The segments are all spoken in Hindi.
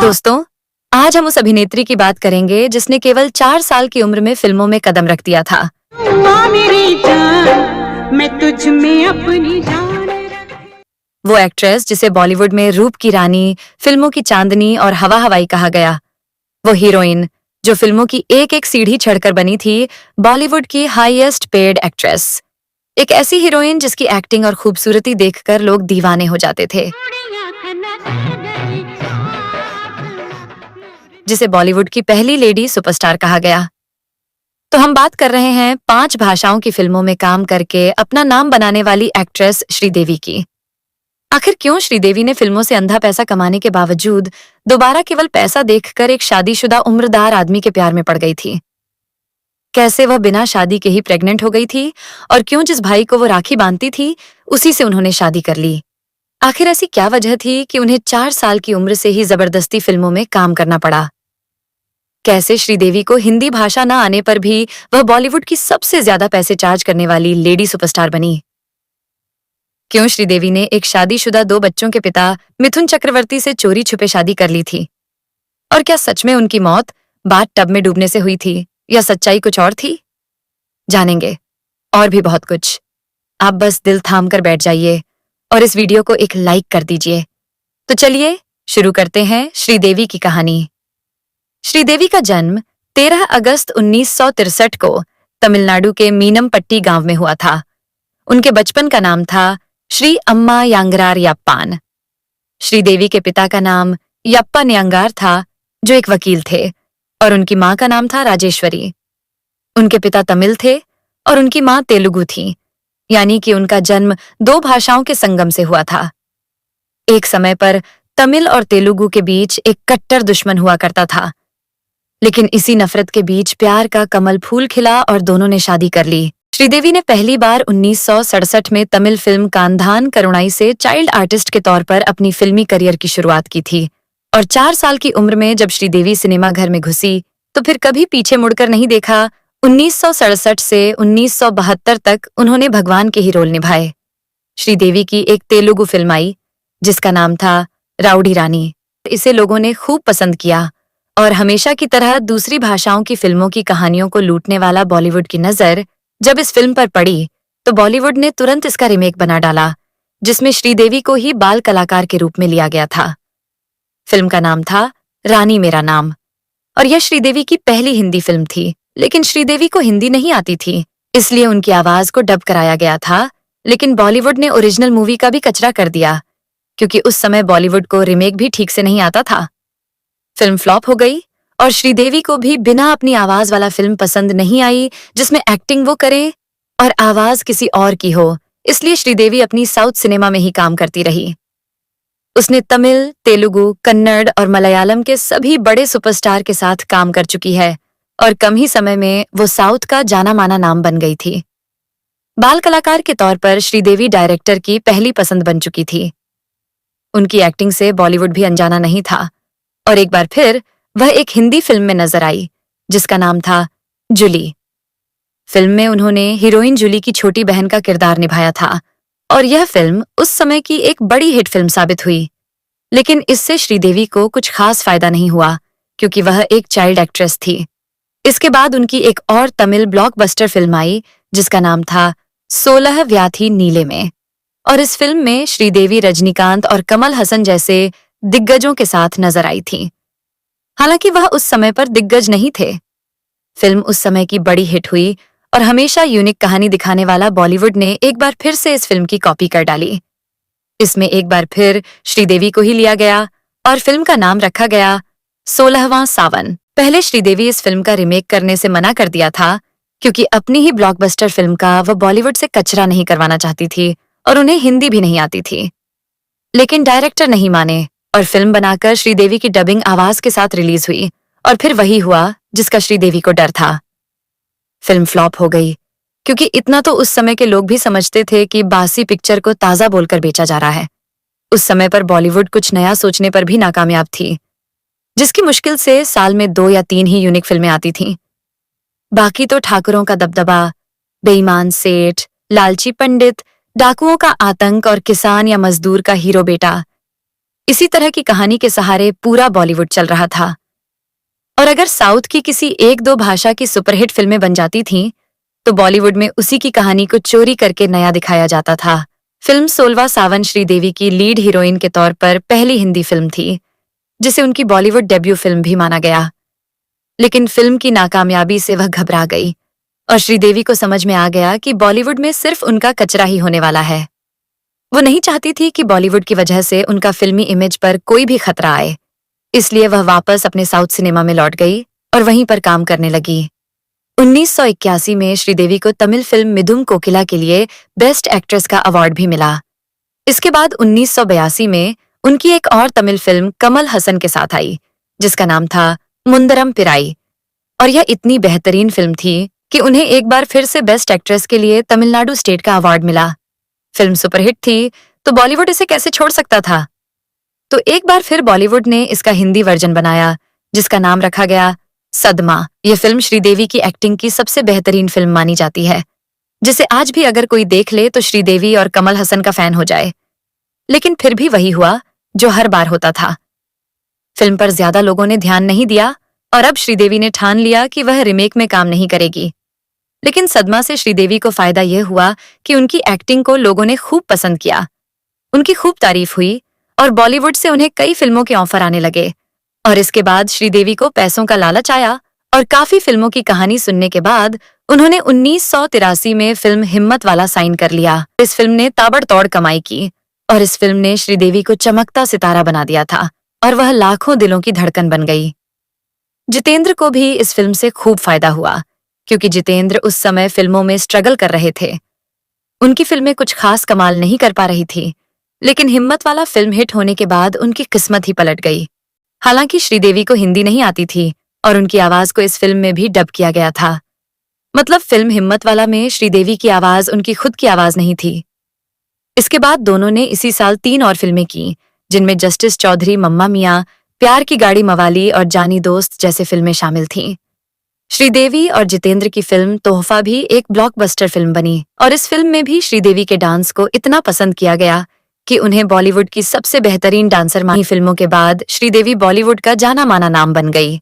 दोस्तों, आज हम उस अभिनेत्री की बात करेंगे जिसने केवल 4 साल की उम्र में फिल्मों में कदम रख दिया था। माँ मेरी जान, मैं तुझ में अपनी जान वो एक्ट्रेस जिसे बॉलीवुड में रूप की रानी, फिल्मों की चांदनी और हवा हवाई कहा गया। वो हीरोइन जो फिल्मों की एक एक सीढ़ी चढ़कर बनी थी, बॉलीवुड की हाईएस्ट पेड एक्ट्रेस। एक ऐसी हीरोइन जिसकी एक्टिंग और खूबसूरती देखकर लोग दीवाने हो जाते थे, जिसे बॉलीवुड की पहली लेडी सुपरस्टार कहा गया। तो हम बात कर रहे हैं 5 भाषाओं की फिल्मों में काम करके अपना नाम बनाने वाली एक्ट्रेस श्रीदेवी की। आखिर क्यों श्रीदेवी ने फिल्मों से अंधा पैसा कमाने के बावजूद दोबारा केवल पैसा देखकर एक शादीशुदा उम्रदार आदमी के प्यार में पड़ गई थी? कैसे वह बिना शादी के ही प्रेग्नेंट हो गई थी, और क्यों जिस भाई को वो राखी बांधती थी उसी से उन्होंने शादी कर ली? आखिर ऐसी क्या वजह थी कि उन्हें 4 साल की उम्र से ही जबरदस्ती फिल्मों में काम करना पड़ा? कैसे श्रीदेवी को हिंदी भाषा न आने पर भी वह बॉलीवुड की सबसे ज्यादा पैसे चार्ज करने वाली लेडी सुपरस्टार बनी? क्यों श्रीदेवी ने एक शादीशुदा 2 बच्चों के पिता मिथुन चक्रवर्ती से चोरी छुपे शादी कर ली थी? और क्या सच में उनकी मौत बाथ टब में डूबने से हुई थी, या सच्चाई कुछ और थी? जानेंगे और भी बहुत कुछ। आप बस दिल थाम कर बैठ जाइए और इस वीडियो को एक लाइक कर दीजिए। तो चलिए शुरू करते हैं श्रीदेवी की कहानी। श्रीदेवी का जन्म 13 अगस्त 1963 को तमिलनाडु के मीनमपट्टी गांव में हुआ था। उनके बचपन का नाम था श्री अम्मा यांगरार याप्पान। श्रीदेवी के पिता का नाम यप्पा न्यांगार था, जो एक वकील थे, और उनकी मां का नाम था राजेश्वरी। उनके पिता तमिल थे और उनकी मां तेलुगु थी, यानी कि उनका जन्म 2 भाषाओं के संगम से हुआ था। एक समय पर तमिल और तेलुगु के बीच एक कट्टर दुश्मन हुआ करता था, लेकिन इसी नफरत के बीच प्यार का कमल फूल खिला और दोनों ने शादी कर ली। श्रीदेवी ने पहली बार 1967 में तमिल फिल्म कांधान करुणाई से चाइल्ड आर्टिस्ट के तौर पर अपनी फिल्मी करियर की शुरुआत की थी, और 4 साल की उम्र में जब श्रीदेवी सिनेमा घर में घुसी तो फिर कभी पीछे मुड़कर नहीं देखा। 1967 से 1972 तक उन्होंने भगवान के ही रोल निभाए। श्रीदेवी की एक तेलुगु फिल्म आई जिसका नाम था राउडी रानी। इसे लोगों ने खूब पसंद किया, और हमेशा की तरह दूसरी भाषाओं की फिल्मों की कहानियों को लूटने वाला बॉलीवुड की नजर जब इस फिल्म पर पड़ी तो बॉलीवुड ने तुरंत इसका रीमेक बना डाला, जिसमें श्रीदेवी को ही बाल कलाकार के रूप में लिया गया था। फिल्म का नाम था रानी मेरा नाम, और यह श्रीदेवी की पहली हिंदी फिल्म थी। लेकिन श्रीदेवी को हिंदी नहीं आती थी, इसलिए उनकी आवाज को डब कराया गया था। लेकिन बॉलीवुड ने ओरिजिनल मूवी का भी कचरा कर दिया, क्योंकि उस समय बॉलीवुड को रीमेक भी ठीक से नहीं आता था। फिल्म फ्लॉप हो गई, और श्रीदेवी को भी बिना अपनी आवाज वाला फिल्म पसंद नहीं आई जिसमें एक्टिंग वो करे और आवाज किसी और की हो, इसलिए श्रीदेवी अपनी साउथ सिनेमा में ही काम करती रही। उसने तमिल, तेलुगु, कन्नड़ और मलयालम के सभी बड़े सुपरस्टार के साथ काम कर चुकी है, और कम ही समय में वो साउथ का जाना माना नाम बन गई थी। बाल कलाकार के तौर पर श्रीदेवी डायरेक्टर की पहली पसंद बन चुकी थी। उनकी एक्टिंग से बॉलीवुड भी अनजाना नहीं था, और एक बार फिर वह एक हिंदी फिल्म में नजर आई जिसका नाम था जूली। फिल्म में उन्होंने हीरोइन जूली की छोटी बहन का किरदार निभाया था, और यह फिल्म उस समय की एक बड़ी हिट फिल्म साबित हुई। लेकिन इससे श्रीदेवी को कुछ खास फायदा नहीं हुआ, क्योंकि वह एक चाइल्ड एक्ट्रेस थी। इसके बाद उनकी एक और तमिल ब्लॉकबस्टर फिल्म आई जिसका नाम था 16 व्याथी नीले में, और इस फिल्म में श्रीदेवी रजनीकांत और कमल हसन जैसे दिग्गजों के साथ नजर आई थी। हालांकि वह उस समय पर दिग्गज नहीं थे। फिल्म उस समय की बड़ी हिट हुई, और हमेशा यूनिक कहानी दिखाने वाला बॉलीवुड ने एक बार फिर से इस फिल्म की कॉपी कर डाली। इसमें एक बार फिर श्रीदेवी को ही लिया गया, और फिल्म का नाम रखा गया 16वां सावन। पहले श्रीदेवी इस फिल्म का रीमेक करने से मना कर दिया था, क्योंकि अपनी ही ब्लॉकबस्टर फिल्म का वह बॉलीवुड से कचरा नहीं करवाना चाहती थी, और उन्हें हिंदी भी नहीं आती थी। लेकिन डायरेक्टर नहीं माने, और फिल्म बनाकर श्रीदेवी की डबिंग आवाज के साथ रिलीज हुई, और फिर वही हुआ जिसका श्रीदेवी को डर था। फिल्म फ्लॉप हो गई, क्योंकि इतना तो उस समय के लोग भी समझते थे कि बासी पिक्चर को ताजा बोलकर बेचा जा रहा है। उस समय पर बॉलीवुड कुछ नया सोचने पर भी नाकामयाब थी, जिसकी मुश्किल से साल में 2 या 3 ही यूनिक फिल्में आती थीं। बाकी तो ठाकुरों का दबदबा, बेईमान सेठ, लालची पंडित, डाकुओं का आतंक और किसान या मजदूर का हीरो बेटा, इसी तरह की कहानी के सहारे पूरा बॉलीवुड चल रहा था। और अगर साउथ की किसी एक दो भाषा की सुपरहिट फिल्में बन जाती थीं, तो बॉलीवुड में उसी की कहानी को चोरी करके नया दिखाया जाता था। फिल्म 16वां सावन श्रीदेवी की लीड हीरोइन के तौर पर पहली हिंदी फिल्म थी, जिसे उनकी बॉलीवुड डेब्यू फिल्म भी माना गया। लेकिन फिल्म की नाकामयाबी से वह घबरा गई और श्रीदेवी को समझ में आ गया कि बॉलीवुड में सिर्फ उनका कचरा ही होने वाला है। वो नहीं चाहती थी कि बॉलीवुड की वजह से उनका फिल्मी इमेज पर कोई भी खतरा आए, इसलिए वह वापस अपने साउथ सिनेमा में लौट गई और वहीं पर काम करने लगी। 1981 में श्रीदेवी को तमिल फिल्म मिथुन कोकिला के लिए बेस्ट एक्ट्रेस का अवार्ड भी मिला। इसके बाद 1982 में उनकी एक और तमिल फिल्म कमल हसन के साथ आई, जिसका नाम था मुंदरम पिराई, और यह इतनी बेहतरीन फिल्म थी कि उन्हें एक बार फिर से बेस्ट एक्ट्रेस के लिए तमिलनाडु स्टेट का अवार्ड मिला। फिल्म सुपरहिट थी, तो बॉलीवुड इसे कैसे छोड़ सकता था? तो एक बार फिर बॉलीवुड ने इसका हिंदी वर्जन बनाया, जिसका नाम रखा गया सदमा। यह फिल्म श्रीदेवी की एक्टिंग की सबसे बेहतरीन फिल्म मानी जाती है, जिसे आज भी अगर कोई देख ले तो श्रीदेवी और कमल हसन का फैन हो जाए। लेकिन फिर भी वही हुआ जो हर बार होता था। फिल्म पर ज्यादा लोगों ने ध्यान नहीं दिया और अब श्रीदेवी ने ठान लिया कि वह रिमेक में काम नहीं करेगी। लेकिन सदमा से श्रीदेवी को फायदा यह हुआ कि उनकी एक्टिंग को लोगों ने खूब पसंद किया, उनकी खूब तारीफ हुई और बॉलीवुड से उन्हें कई फिल्मों के ऑफर आने लगे। और इसके बाद श्रीदेवी को पैसों का लालच आया और काफी फिल्मों की कहानी सुनने के बाद उन्होंने 1983 में फिल्म हिम्मत वाला साइन कर लिया। इस फिल्म ने ताबड़तोड़ कमाई की और इस फिल्म ने श्रीदेवी को चमकता सितारा बना दिया था और वह लाखों दिलों की धड़कन बन गई। जितेंद्र को भी इस फिल्म से खूब फायदा हुआ, क्योंकि जितेंद्र उस समय फिल्मों में स्ट्रगल कर रहे थे। उनकी फिल्में कुछ खास कमाल नहीं कर पा रही थी, लेकिन हिम्मत वाला फिल्म हिट होने के बाद उनकी किस्मत ही पलट गई। हालांकि श्रीदेवी को हिंदी नहीं आती थी और उनकी आवाज को इस फिल्म में भी डब किया गया था। मतलब फिल्म हिम्मत वाला में श्रीदेवी की आवाज उनकी खुद की आवाज नहीं थी। इसके बाद दोनों ने इसी साल 3 और फिल्में की, जिनमें जस्टिस चौधरी, मम्मा मियां, प्यार की गाड़ी मवाली और जानी दोस्त जैसे फिल्में शामिल थीं। श्रीदेवी और जितेंद्र की फिल्म तोहफा भी एक ब्लॉकबस्टर फिल्म बनी और इस फिल्म में भी श्रीदेवी के डांस को इतना पसंद किया गया कि उन्हें बॉलीवुड की सबसे बेहतरीन डांसर मानी। फिल्मों के बाद श्रीदेवी बॉलीवुड का जाना माना नाम बन गई।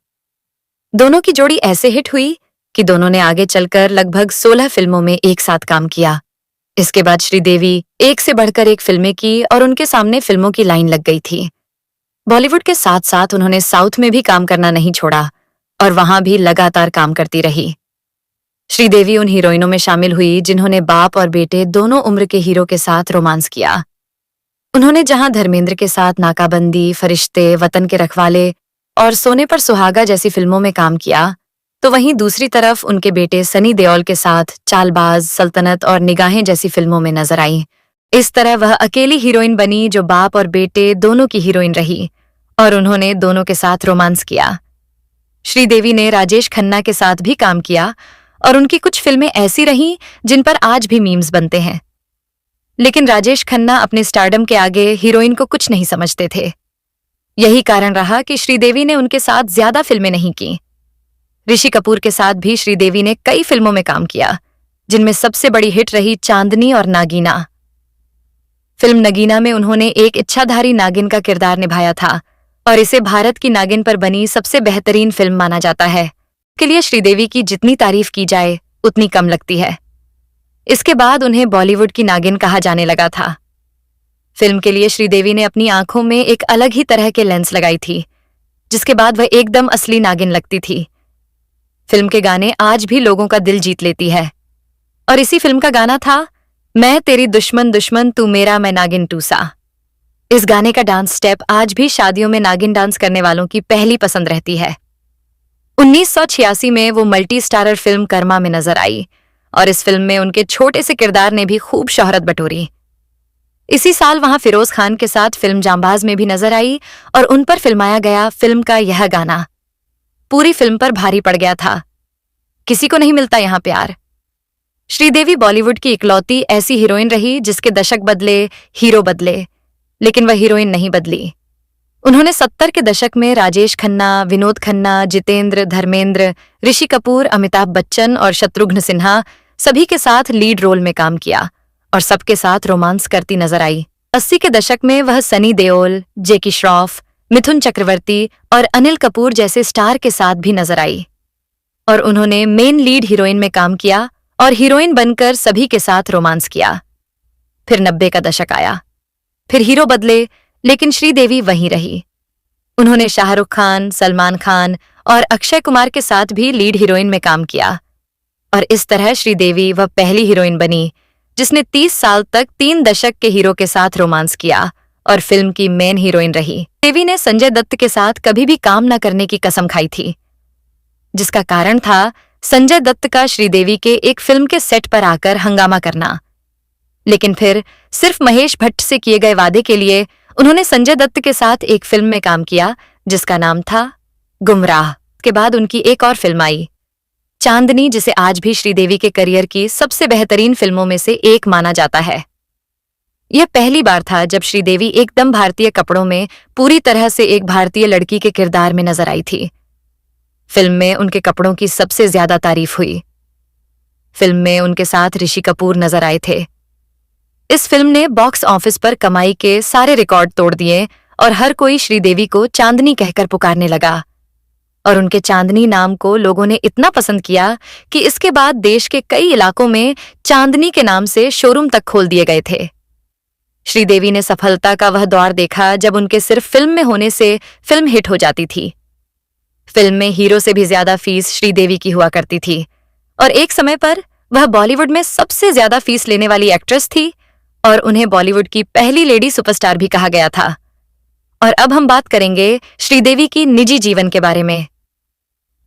दोनों की जोड़ी ऐसे हिट हुई कि दोनों ने आगे चलकर लगभग 16 फिल्मों में एक साथ काम किया। इसके बाद श्रीदेवी एक से बढ़कर एक फिल्में की और उनके सामने फिल्मों की लाइन लग गई थी। बॉलीवुड के साथ साथ उन्होंने साउथ में भी काम करना नहीं छोड़ा और वहां भी लगातार काम करती रही। श्रीदेवी उन हीरोइनों में शामिल हुई जिन्होंने बाप और बेटे दोनों उम्र के हीरो के साथ रोमांस किया। उन्होंने जहां धर्मेंद्र के साथ नाकाबंदी, फरिश्ते, वतन के रखवाले और सोने पर सुहागा जैसी फिल्मों में काम किया, तो वहीं दूसरी तरफ उनके बेटे सनी देओल के साथ चालबाज, सल्तनत और निगाहें जैसी फिल्मों में नजर आई। इस तरह वह अकेली हीरोइन बनी जो बाप और बेटे दोनों की हीरोइन रही और उन्होंने दोनों के साथ रोमांस किया। श्रीदेवी ने राजेश खन्ना के साथ भी काम किया और उनकी कुछ फिल्में ऐसी रहीं जिन पर आज भी मीम्स बनते हैं। लेकिन राजेश खन्ना अपने स्टारडम के आगे हीरोइन को कुछ नहीं समझते थे। यही कारण रहा कि श्रीदेवी ने उनके साथ ज्यादा फिल्में नहीं की। ऋषि कपूर के साथ भी श्रीदेवी ने कई फिल्मों में काम किया, जिनमें सबसे बड़ी हिट रही चांदनी और नागीना। फिल्म नगीना में उन्होंने एक इच्छाधारी नागिन का किरदार निभाया था और इसे भारत की नागिन पर बनी सबसे बेहतरीन फिल्म माना जाता है। के लिए श्रीदेवी की जितनी तारीफ की जाए उतनी कम लगती है। इसके बाद उन्हें बॉलीवुड की नागिन कहा जाने लगा था। फिल्म के लिए श्रीदेवी ने अपनी आंखों में एक अलग ही तरह के लेंस लगाई थी, जिसके बाद वह एकदम असली नागिन लगती थी। फिल्म के गाने आज भी लोगों का दिल जीत लेती है और इसी फिल्म का गाना था मैं तेरी दुश्मन दुश्मन तू मेरा मैं नागिन टूसा। इस गाने का डांस स्टेप आज भी शादियों में नागिन डांस करने वालों की पहली पसंद रहती है। 1986 में वो मल्टी स्टारर फिल्म कर्मा में नजर आई और इस फिल्म में उनके छोटे से किरदार ने भी खूब शोहरत बटोरी। इसी साल वहां फिरोज खान के साथ फिल्म जांबाज में भी नजर आई और उन पर फिल्माया गया फिल्म का यह गाना पूरी फिल्म पर भारी पड़ गया था, किसी को नहीं मिलता यहां प्यार। श्रीदेवी बॉलीवुड की इकलौती ऐसी हीरोइन रही जिसके दशक बदले, हीरो बदले, लेकिन वह हीरोइन नहीं बदली। उन्होंने 70 के दशक में राजेश खन्ना, विनोद खन्ना, जितेंद्र, धर्मेंद्र, ऋषि कपूर, अमिताभ बच्चन और शत्रुघ्न सिन्हा सभी के साथ लीड रोल में काम किया और सबके साथ रोमांस करती नजर आई। 80 के दशक में वह सनी देओल, जैकी श्रॉफ, मिथुन चक्रवर्ती और अनिल कपूर जैसे स्टार के साथ भी नजर आई और उन्होंने मेन लीड हीरोइन में काम किया और हीरोइन बनकर सभी के साथ रोमांस किया। फिर 90 का दशक आया, फिर हीरो बदले, लेकिन श्रीदेवी वहीं रही। उन्होंने शाहरुख खान, सलमान खान और अक्षय कुमार के साथ भी लीड हीरोइन में काम किया और इस तरह श्रीदेवी वह पहली हीरोइन बनी जिसने 30 साल तक 3 दशक के हीरो के साथ रोमांस किया और फिल्म की मेन हीरोइन रही। देवी ने संजय दत्त के साथ कभी भी काम न करने की कसम खाई थी, जिसका कारण था संजय दत्त का श्रीदेवी के एक फिल्म के सेट पर आकर हंगामा करना। लेकिन फिर सिर्फ महेश भट्ट से किए गए वादे के लिए उन्होंने संजय दत्त के साथ एक फिल्म में काम किया जिसका नाम था गुमराह। के बाद उनकी एक और फिल्म आई, चांदनी, जिसे आज भी श्रीदेवी के करियर की सबसे बेहतरीन फिल्मों में से एक माना जाता है। यह पहली बार था जब श्रीदेवी एकदम भारतीय कपड़ों में पूरी तरह से एक भारतीय लड़की के किरदार में नजर आई थी। फिल्म में उनके कपड़ों की सबसे ज्यादा तारीफ हुई। फिल्म में उनके साथ ऋषि कपूर नजर आए थे। इस फिल्म ने बॉक्स ऑफिस पर कमाई के सारे रिकॉर्ड तोड़ दिए और हर कोई श्रीदेवी को चांदनी कहकर पुकारने लगा और उनके चांदनी नाम को लोगों ने इतना पसंद किया कि इसके बाद देश के कई इलाकों में चांदनी के नाम से शोरूम तक खोल दिए गए थे। श्रीदेवी ने सफलता का वह दौर देखा जब उनके सिर्फ फिल्म में होने से फिल्म हिट हो जाती थी। फिल्म में हीरो से भी ज्यादा फीस श्रीदेवी की हुआ करती थी और एक समय पर वह बॉलीवुड में सबसे ज्यादा फीस लेने वाली एक्ट्रेस थी और उन्हें बॉलीवुड की पहली लेडी सुपरस्टार भी कहा गया था। और अब हम बात करेंगे श्रीदेवी की निजी जीवन के बारे में।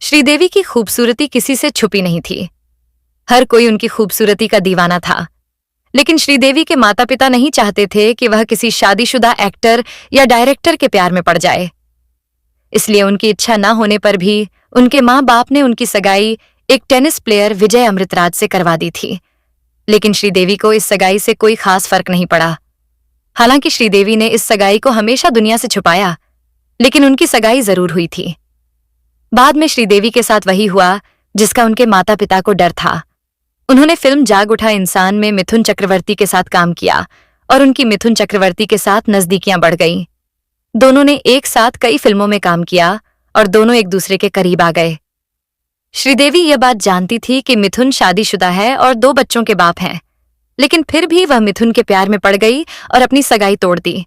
श्रीदेवी की खूबसूरती किसी से छुपी नहीं थी। हर कोई उनकी खूबसूरती का दीवाना था, लेकिन श्रीदेवी के माता पिता नहीं चाहते थे कि वह किसी शादीशुदा एक्टर या डायरेक्टर के प्यार में पड़ जाए। इसलिए उनकी इच्छा न होने पर भी उनके माँ बाप ने उनकी सगाई एक टेनिस प्लेयर विजय अमृतराज से करवा दी थी। लेकिन श्रीदेवी को इस सगाई से कोई खास फर्क नहीं पड़ा। हालांकि श्रीदेवी ने इस सगाई को हमेशा दुनिया से छुपाया, लेकिन उनकी सगाई जरूर हुई थी। बाद में श्रीदेवी के साथ वही हुआ जिसका उनके माता पिता को डर था। उन्होंने फिल्म जाग उठा इंसान में मिथुन चक्रवर्ती के साथ काम किया और उनकी मिथुन चक्रवर्ती के साथ नजदीकियां बढ़ गईं। दोनों ने एक साथ कई फिल्मों में काम किया और दोनों एक दूसरे के करीब आ गए। श्रीदेवी यह बात जानती थी कि मिथुन शादीशुदा है और 2 बच्चों के बाप हैं, लेकिन फिर भी वह मिथुन के प्यार में पड़ गई और अपनी सगाई तोड़ दी।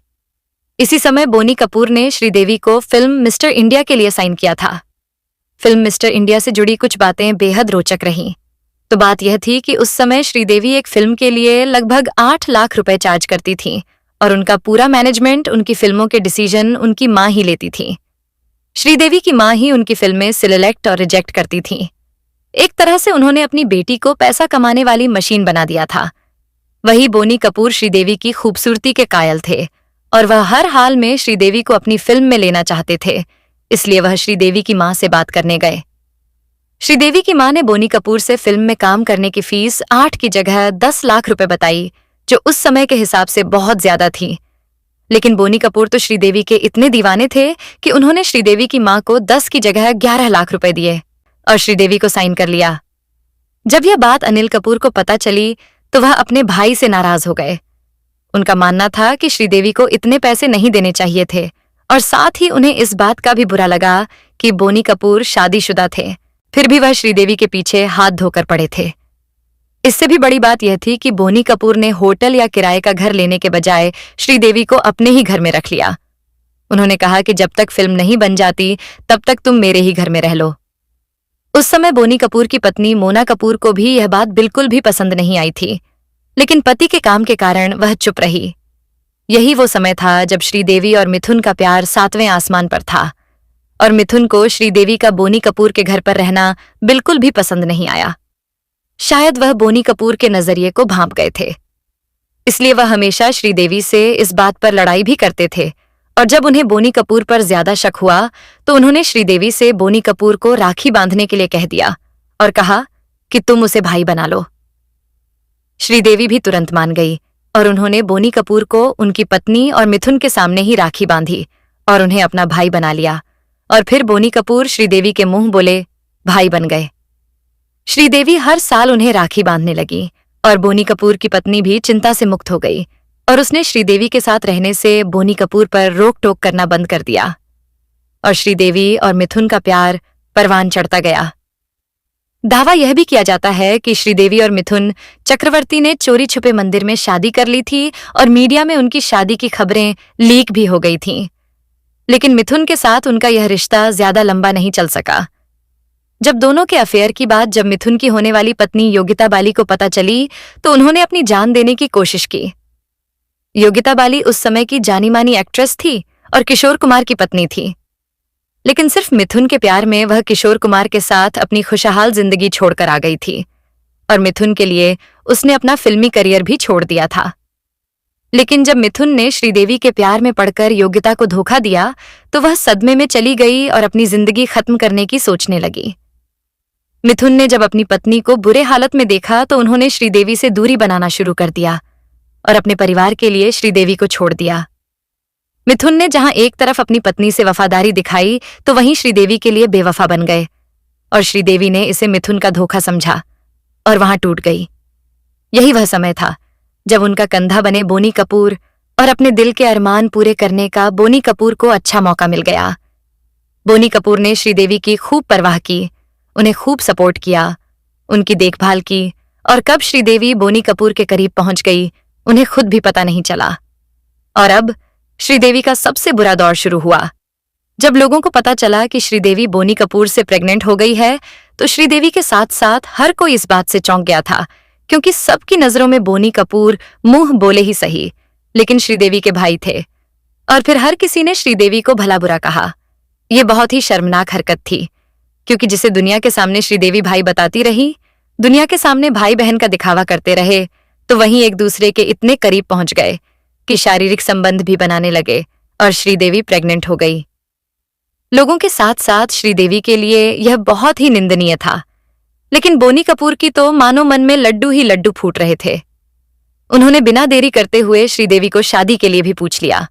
इसी समय बोनी कपूर ने श्रीदेवी को फिल्म मिस्टर इंडिया के लिए साइन किया था। फिल्म मिस्टर इंडिया से जुड़ी कुछ बातें बेहद रोचक रहीं। तो बात यह थी कि उस समय श्रीदेवी एक फिल्म के लिए लगभग 8 लाख रुपए चार्ज करती थी और उनका पूरा मैनेजमेंट, उनकी फिल्मों के डिसीजन उनकी मां ही लेती थी। श्रीदेवी की मां ही उनकी फिल्में सिलेक्ट और रिजेक्ट करती थी। एक तरह से उन्होंने अपनी बेटी को पैसा कमाने वाली मशीन बना दिया था। वही बोनी कपूर श्रीदेवी की खूबसूरती के कायल थे और वह हर हाल में श्रीदेवी को अपनी फिल्म में लेना चाहते थे। इसलिए वह श्रीदेवी की मां से बात करने गए। श्रीदेवी की मां ने बोनी कपूर से फिल्म में काम करने की फीस 8 की जगह 10 लाख रुपए बताई, जो उस समय के हिसाब से बहुत ज्यादा थी। लेकिन बोनी कपूर तो श्रीदेवी के इतने दीवाने थे कि उन्होंने श्रीदेवी की मां को 10 की जगह 11 लाख रुपए दिए और श्रीदेवी को साइन कर लिया। जब यह बात अनिल कपूर को पता चली तो वह अपने भाई से नाराज हो गए। उनका मानना था कि श्रीदेवी को इतने पैसे नहीं देने चाहिए थे और साथ ही उन्हें इस बात का भी बुरा लगा कि बोनी कपूर शादीशुदा थे, फिर भी वह श्रीदेवी के पीछे हाथ धोकर पड़े थे। इससे भी बड़ी बात यह थी कि बोनी कपूर ने होटल या किराए का घर लेने के बजाय श्रीदेवी को अपने ही घर में रख लिया। उन्होंने कहा कि जब तक फिल्म नहीं बन जाती तब तक तुम मेरे ही घर में रह लो। उस समय बोनी कपूर की पत्नी मोना कपूर को भी यह बात बिल्कुल भी पसंद नहीं आई थी, लेकिन पति के काम के कारण वह चुप रही। यही वो समय था जब श्रीदेवी और मिथुन का प्यार 7वें आसमान पर था और मिथुन को श्रीदेवी का बोनी कपूर के घर पर रहना बिल्कुल भी पसंद नहीं आया। शायद वह बोनी कपूर के नजरिए को भांप गए थे, इसलिए वह हमेशा श्रीदेवी से इस बात पर लड़ाई भी करते थे। और जब उन्हें बोनी कपूर पर ज्यादा शक हुआ तो उन्होंने श्रीदेवी से बोनी कपूर को राखी बांधने के लिए कह दिया और कहा कि तुम उसे भाई बना लो। श्रीदेवी भी तुरंत मान गई और उन्होंने बोनी कपूर को उनकी पत्नी और मिथुन के सामने ही राखी बांधी और उन्हें अपना भाई बना लिया। और फिर बोनी कपूर श्रीदेवी के मुंह बोले भाई बन गए। श्रीदेवी हर साल उन्हें राखी बांधने लगी और बोनी कपूर की पत्नी भी चिंता से मुक्त हो गई और उसने श्रीदेवी के साथ रहने से बोनी कपूर पर रोक टोक करना बंद कर दिया और श्रीदेवी और मिथुन का प्यार परवान चढ़ता गया। दावा यह भी किया जाता है कि श्रीदेवी और मिथुन चक्रवर्ती ने चोरी छुपे मंदिर में शादी कर ली थी और मीडिया में उनकी शादी की खबरें लीक भी हो गई थीं। लेकिन मिथुन के साथ उनका यह रिश्ता ज्यादा लंबा नहीं चल सका। जब दोनों के अफेयर की बात जब मिथुन की होने वाली पत्नी योगिता बाली को पता चली तो उन्होंने अपनी जान देने की कोशिश की। योगिता बाली उस समय की जानी मानी एक्ट्रेस थी और किशोर कुमार की पत्नी थी, लेकिन सिर्फ मिथुन के प्यार में वह किशोर कुमार के साथ अपनी खुशहाल जिंदगी छोड़कर आ गई थी और मिथुन के लिए उसने अपना फिल्मी करियर भी छोड़ दिया था। लेकिन जब मिथुन ने श्रीदेवी के प्यार में पड़कर योगिता को धोखा दिया तो वह सदमे में चली गई और अपनी जिंदगी खत्म करने की सोचने लगी। मिथुन ने जब अपनी पत्नी को बुरे हालत में देखा तो उन्होंने श्रीदेवी से दूरी बनाना शुरू कर दिया और अपने परिवार के लिए श्रीदेवी को छोड़ दिया। मिथुन ने जहां एक तरफ अपनी पत्नी से वफादारी दिखाई तो वहीं श्रीदेवी के लिए बेवफा बन गए और श्रीदेवी ने इसे मिथुन का धोखा समझा और वहां टूट गई। यही वह समय था जब उनका कंधा बने बोनी कपूर और अपने दिल के अरमान पूरे करने का बोनी कपूर को अच्छा मौका मिल गया। बोनी कपूर ने श्रीदेवी की खूब परवाह की, उन्हें खूब सपोर्ट किया, उनकी देखभाल की और कब श्रीदेवी बोनी कपूर के करीब पहुंच गई उन्हें खुद भी पता नहीं चला। और अब श्रीदेवी का सबसे बुरा दौर शुरू हुआ। जब लोगों को पता चला कि श्रीदेवी बोनी कपूर से प्रेग्नेंट हो गई है तो श्रीदेवी के साथ साथ हर कोई इस बात से चौंक गया था, क्योंकि सबकी नजरों में बोनी कपूर मुंह बोले ही सही लेकिन श्रीदेवी के भाई थे और फिर हर किसी ने श्रीदेवी को भला बुरा कहा। यह बहुत ही शर्मनाक हरकत थी, क्योंकि जिसे दुनिया के सामने श्रीदेवी भाई बताती रही, दुनिया के सामने भाई बहन का दिखावा करते रहे, तो वहीं एक दूसरे के इतने करीब पहुंच गए कि शारीरिक संबंध भी बनाने लगे और श्रीदेवी प्रेग्नेंट हो गई। लोगों के साथ साथ श्रीदेवी के लिए यह बहुत ही निंदनीय था, लेकिन बोनी कपूर की तो मानो मन में लड्डू ही लड्डू फूट रहे थे। उन्होंने बिना देरी करते हुए श्रीदेवी को शादी के लिए भी पूछ लिया।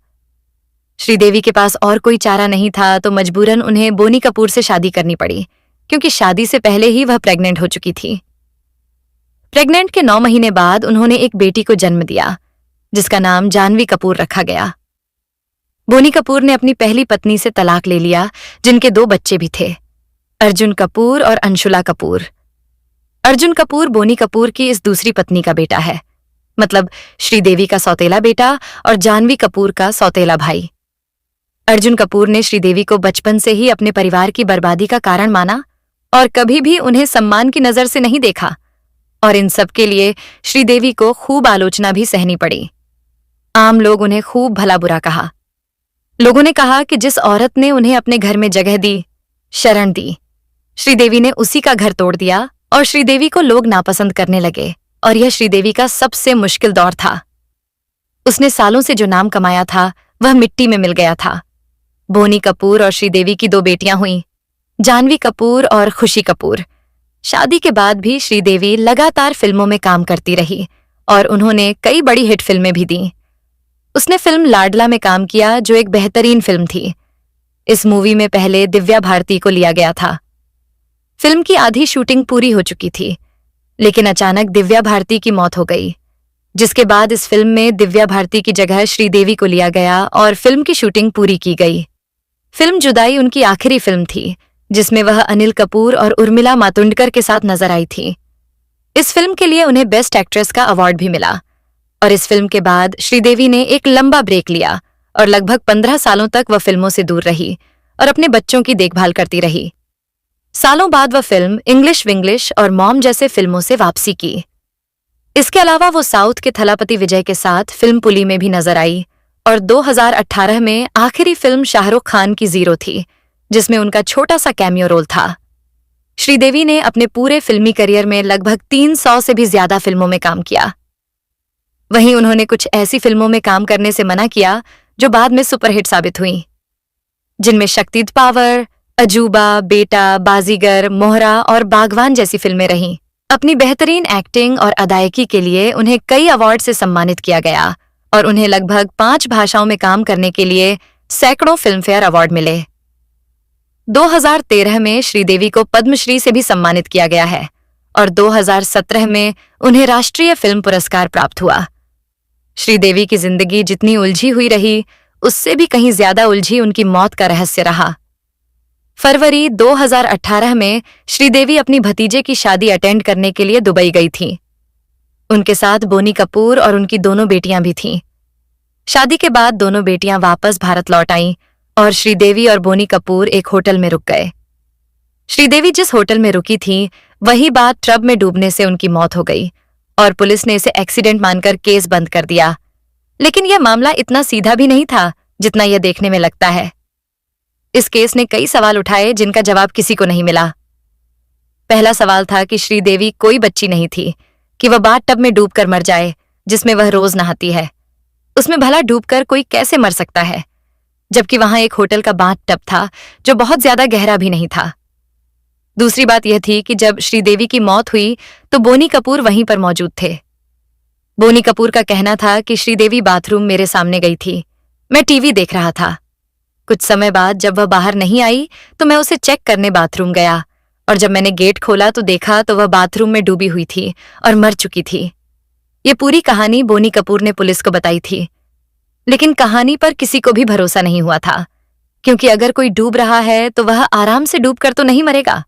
श्रीदेवी के पास और कोई चारा नहीं था तो मजबूरन उन्हें बोनी कपूर से शादी करनी पड़ी, क्योंकि शादी से पहले ही वह प्रेग्नेंट हो चुकी थी। प्रेग्नेंट के 9 महीने बाद उन्होंने एक बेटी को जन्म दिया जिसका नाम जानवी कपूर रखा गया। बोनी कपूर ने अपनी पहली पत्नी से तलाक ले लिया, जिनके 2 बच्चे भी थे, अर्जुन कपूर और अंशुला कपूर। अर्जुन कपूर बोनी कपूर की इस दूसरी पत्नी का बेटा है, मतलब श्रीदेवी का सौतेला बेटा और जानवी कपूर का सौतेला भाई। अर्जुन कपूर ने श्रीदेवी को बचपन से ही अपने परिवार की बर्बादी का कारण माना और कभी भी उन्हें सम्मान की नजर से नहीं देखा, और इन सब के लिए श्रीदेवी को खूब आलोचना भी सहनी पड़ी। आम लोग उन्हें खूब भला बुरा कहा। लोगों ने कहा कि जिस औरत ने उन्हें अपने घर में जगह दी, शरण दी, श्रीदेवी ने उसी का घर तोड़ दिया और श्रीदेवी को लोग नापसंद करने लगे, और यह श्रीदेवी का सबसे मुश्किल दौर था। उसने सालों से जो नाम कमाया था वह मिट्टी में मिल गया था। बोनी कपूर और श्रीदेवी की 2 बेटियां हुईं, जानवी कपूर और खुशी कपूर। शादी के बाद भी श्रीदेवी लगातार फिल्मों में काम करती रही और उन्होंने कई बड़ी हिट फिल्में भी दी। उसने फिल्म लाडला में काम किया, जो एक बेहतरीन फिल्म थी। इस मूवी में पहले दिव्या भारती को लिया गया था। फिल्म की आधी शूटिंग पूरी हो चुकी थी, लेकिन अचानक दिव्या भारती की मौत हो गई, जिसके बाद इस फिल्म में दिव्या भारती की जगह श्रीदेवी को लिया गया और फिल्म की शूटिंग पूरी की गई। फिल्म जुदाई उनकी आखिरी फिल्म थी, जिसमें वह अनिल कपूर और उर्मिला मातोंडकर के साथ नजर आई थी। इस फिल्म के लिए उन्हें बेस्ट एक्ट्रेस का अवार्ड भी मिला, और इस फिल्म के बाद श्रीदेवी ने एक लंबा ब्रेक लिया और लगभग 15 सालों तक वह फिल्मों से दूर रही और अपने बच्चों की देखभाल करती रही। सालों बाद वह फिल्म इंग्लिश विंग्लिश और मॉम जैसे फिल्मों से वापसी की। इसके अलावा वो साउथ के थलापति विजय के साथ फिल्म पुली में भी नजर आई, और 2018 में आखिरी फिल्म शाहरुख खान की जीरो थी, जिसमें उनका छोटा सा कैमियो रोल था। श्रीदेवी ने अपने पूरे फिल्मी करियर में लगभग 300 से भी ज्यादा फिल्मों में काम किया। वहीं उन्होंने कुछ ऐसी फिल्मों में काम करने से मना किया जो बाद में सुपरहिट साबित हुईं, जिनमें शक्ति द पावर, अजूबा, बेटा, बाजीगर, मोहरा और बागवान जैसी फिल्में रहीं। अपनी बेहतरीन एक्टिंग और अदायकी के लिए उन्हें कई अवार्ड से सम्मानित किया गया और उन्हें लगभग 5 भाषाओं में काम करने के लिए सैकड़ों फिल्मफेयर अवार्ड मिले। 2013 में श्रीदेवी को पद्मश्री से भी सम्मानित किया गया है और 2017 में उन्हें राष्ट्रीय फिल्म पुरस्कार प्राप्त हुआ। श्रीदेवी की जिंदगी जितनी उलझी हुई रही, उससे भी कहीं ज्यादा उलझी उनकी मौत का रहस्य रहा। फरवरी 2018 में श्रीदेवी अपनी भतीजे की शादी अटेंड करने के लिए दुबई गई थी। उनके साथ बोनी कपूर और उनकी दोनों बेटियां भी थीं। शादी के बाद दोनों बेटियां वापस भारत लौट आईं और श्रीदेवी और बोनी कपूर एक होटल में रुक गए। श्रीदेवी जिस होटल में रुकी थी, वही बात टब में डूबने से उनकी मौत हो गई और पुलिस ने इसे एक्सीडेंट मानकर केस बंद कर दिया। लेकिन यह मामला इतना सीधा भी नहीं था जितना यह देखने में लगता है। इस केस ने कई सवाल उठाए जिनका जवाब किसी को नहीं मिला। पहला सवाल था कि श्रीदेवी कोई बच्ची नहीं थी कि वह बाथ टब में डूबकर मर जाए, जिसमें वह रोज नहाती है। उसमें भला डूबकर कोई कैसे मर सकता है, जबकि वहां एक होटल का बाथ टब था जो बहुत ज्यादा गहरा भी नहीं था। दूसरी बात यह थी कि जब श्रीदेवी की मौत हुई तो बोनी कपूर वहीं पर मौजूद थे। बोनी कपूर का कहना था कि श्रीदेवी बाथरूम मेरे सामने गई थी, मैं टीवी देख रहा था। कुछ समय बाद जब वह बाहर नहीं आई तो मैं उसे चेक करने बाथरूम गया और जब मैंने गेट खोला तो देखा तो वह बाथरूम में डूबी हुई थी और मर चुकी थी। ये पूरी कहानी बोनी कपूर ने पुलिस को बताई थी, लेकिन कहानी पर किसी को भी भरोसा नहीं हुआ था, क्योंकि अगर कोई डूब रहा है तो वह आराम से डूबकर तो नहीं मरेगा।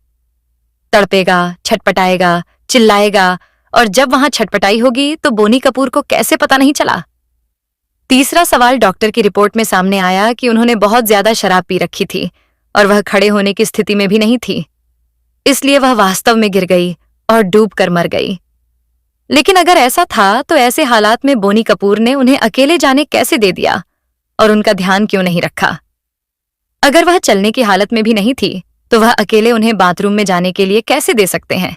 तड़पेगा, छटपटाएगा, चिल्लाएगा, और जब वहां छटपटाई होगी तो बोनी कपूर को कैसे पता नहीं चला। तीसरा सवाल डॉक्टर की रिपोर्ट में सामने आया कि उन्होंने बहुत ज्यादा शराब पी रखी थी और वह खड़े होने की स्थिति में भी नहीं थी, इसलिए वह वास्तव में गिर गई और डूबकर मर गई। लेकिन अगर ऐसा था तो ऐसे हालात में बोनी कपूर ने उन्हें अकेले जाने कैसे दे दिया और उनका ध्यान क्यों नहीं रखा? अगर वह चलने की हालत में भी नहीं थी तो वह अकेले उन्हें बाथरूम में जाने के लिए कैसे दे सकते हैं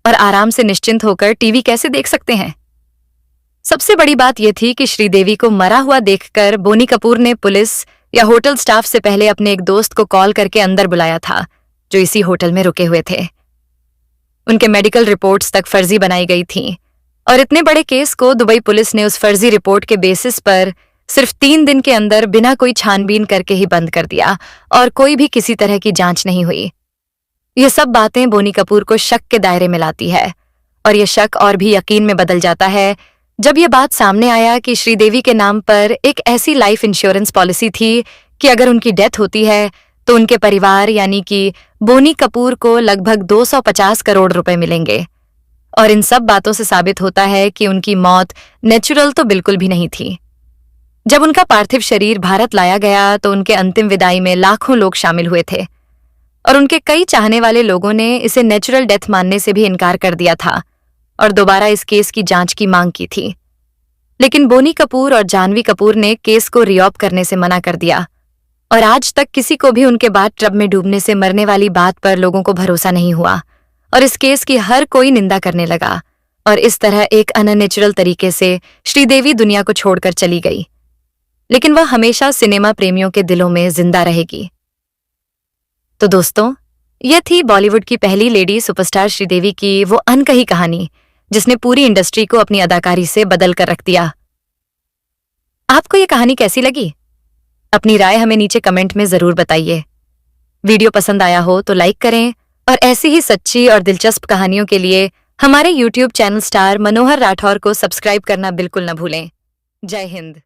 और आराम से निश्चिंत होकर टीवी कैसे देख सकते हैं? सबसे बड़ी बात यह थी कि श्रीदेवी को मरा हुआ देखकर बोनी कपूर ने पुलिस या होटल स्टाफ से पहले अपने एक दोस्त को कॉल करके अंदर बुलाया था, जो इसी होटल में रुके हुए थे। उनके मेडिकल रिपोर्ट्स तक फर्जी बनाई गई थीं और इतने बड़े केस को दुबई पुलिस ने उस फर्जी रिपोर्ट के बेसिस पर सिर्फ 3 दिन के अंदर बिना कोई छानबीन करके ही बंद कर दिया और कोई भी किसी तरह की जांच नहीं हुई। ये सब बातें बोनी कपूर को शक के दायरे में लाती है और यह शक और भी यकीन में बदल जाता है जब यह बात सामने आया कि श्रीदेवी के नाम पर एक ऐसी लाइफ इंश्योरेंस पॉलिसी थी कि अगर उनकी डेथ होती है तो उनके परिवार यानी कि बोनी कपूर को लगभग 250 करोड़ रुपए मिलेंगे। और इन सब बातों से साबित होता है कि उनकी मौत नेचुरल तो बिल्कुल भी नहीं थी। जब उनका पार्थिव शरीर भारत लाया गया तो उनके अंतिम विदाई में लाखों लोग शामिल हुए थे और उनके कई चाहने वाले लोगों ने इसे नेचुरल डेथ मानने से भी इनकार कर दिया था और दोबारा इस केस की जांच की मांग की थी। लेकिन बोनी कपूर और जानवी कपूर ने केस को रीऑप करने से मना कर दिया और आज तक किसी को भी उनके बाथ टब में डूबने से मरने वाली बात पर लोगों को भरोसा नहीं हुआ और इस केस की हर कोई निंदा करने लगा और इस तरह एक अननेचुरल तरीके से श्रीदेवी दुनिया को छोड़कर चली गई। लेकिन वह हमेशा सिनेमा प्रेमियों के दिलों में जिंदा रहेगी। तो दोस्तों, यह थी बॉलीवुड की पहली लेडी सुपरस्टार श्रीदेवी की वो अनकही कहानी जिसने पूरी इंडस्ट्री को अपनी अदाकारी से बदल कर रख दिया। आपको यह कहानी कैसी लगी? अपनी राय हमें नीचे कमेंट में जरूर बताइए। वीडियो पसंद आया हो तो लाइक करें और ऐसी ही सच्ची और दिलचस्प कहानियों के लिए हमारे YouTube चैनल स्टार मनोहर राठौर को सब्सक्राइब करना बिल्कुल न भूलें। जय हिंद।